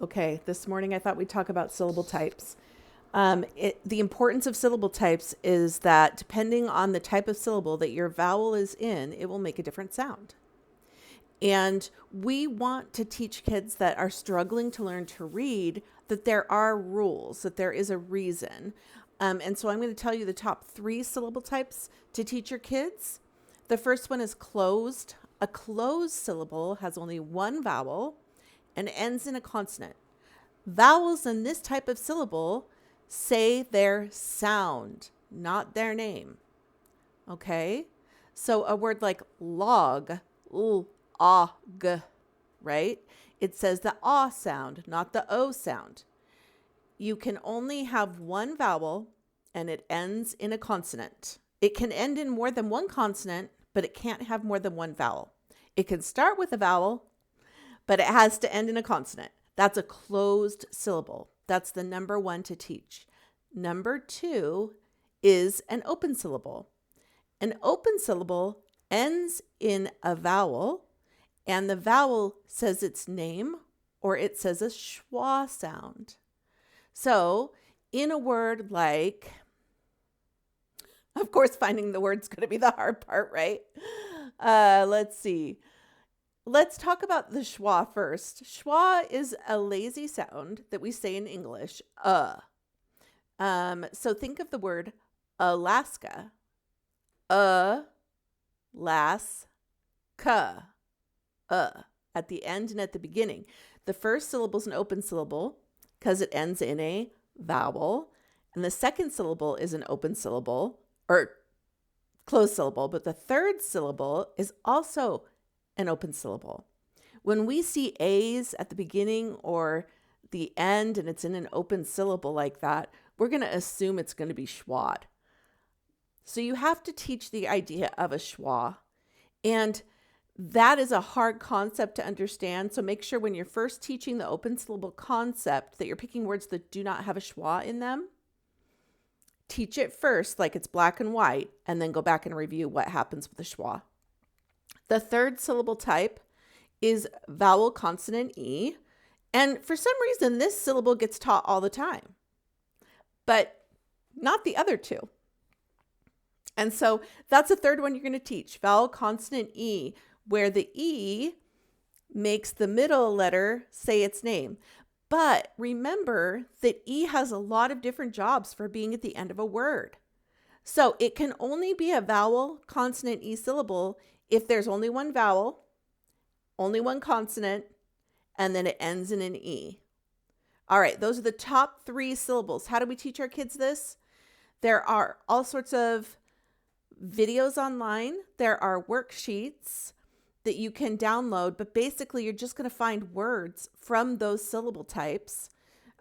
Okay, this morning I thought we'd talk about syllable types. The importance of syllable types is that depending on the type of syllable that your vowel is in, it will make a different sound. And we want to teach kids that are struggling to learn to read that there are rules, that there is a reason. And so I'm going to tell you the top 3 syllable types to teach your kids. The first one is closed. A closed syllable has only one vowel and ends in a consonant. Vowels in this type of syllable say their sound, not their name. Okay? So a word like log, ah-g, right? It says the ah sound, not the o sound. You can only have one vowel and it ends in a consonant. It can end in more than one consonant, but it can't have more than one vowel. It can start with a vowel, but it has to end in a consonant. That's a closed syllable. That's the number 1 to teach. Number 2 is an open syllable. An open syllable ends in a vowel, and the vowel says its name or it says a schwa sound. So in a word like, of course, finding the word's going to be the hard part, right? Let's see. Let's talk about the schwa first. Schwa is a lazy sound that we say in English, So think of the word Alaska. Las-ka. At the end and at the beginning. The first syllable is an open syllable because it ends in a vowel. And the second syllable is an open syllable or closed syllable. But the third syllable is also an open syllable. When we see A's at the beginning or the end and it's in an open syllable like that, we're going to assume it's going to be schwad. So you have to teach the idea of a schwa. And that is a hard concept to understand. So make sure when you're first teaching the open syllable concept that you're picking words that do not have a schwa in them. Teach it first like it's black and white, and then go back and review what happens with the schwa. The third syllable type is vowel consonant E. And for some reason, this syllable gets taught all the time, but not the other 2. And so that's the third one you're going to teach, vowel consonant E, where the E makes the middle letter say its name. But remember that E has a lot of different jobs for being at the end of a word. So it can only be a vowel consonant E syllable if there's only one vowel, only one consonant, and then it ends in an E. All right, those are the top 3 syllables. How do we teach our kids this? There are all sorts of videos online. There are worksheets that you can download, but basically you're just going to find words from those syllable types.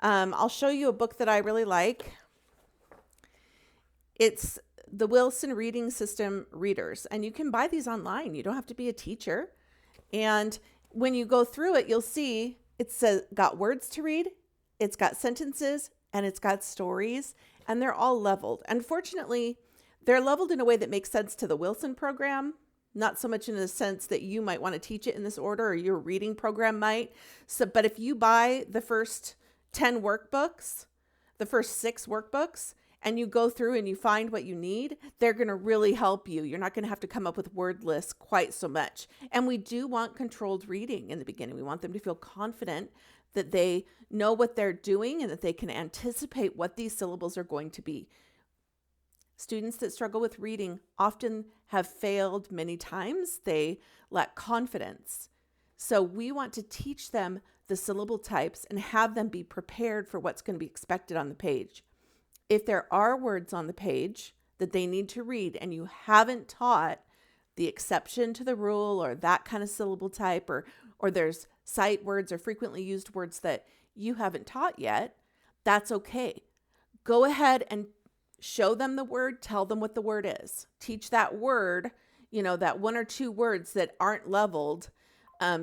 I'll show you a book that I really like. It's the Wilson Reading System Readers, and you can buy these online. You don't have to be a teacher. And when you go through it, you'll see it's got words to read, it's got sentences, and it's got stories, and they're all leveled. Unfortunately, they're leveled in a way that makes sense to the Wilson program, not so much in the sense that you might want to teach it in this order or your reading program might. So, but if you buy the first 10 workbooks, the first 6 workbooks, and you go through and you find what you need, they're going to really help you. You're not going to have to come up with word lists quite so much. And we do want controlled reading in the beginning. We want them to feel confident that they know what they're doing and that they can anticipate what these syllables are going to be. Students that struggle with reading often have failed many times. They lack confidence. So we want to teach them the syllable types and have them be prepared for what's going to be expected on the page. If there are words on the page that they need to read and you haven't taught the exception to the rule or that kind of syllable type, or there's sight words or frequently used words that you haven't taught yet, that's okay. Go ahead and show them the word, tell them what the word is. Teach that word, that 1 or 2 words that aren't leveled,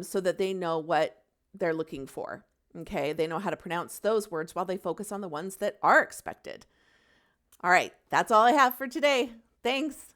so that they know what they're looking for. Okay, they know how to pronounce those words while they focus on the ones that are expected. All right, that's all I have for today. Thanks.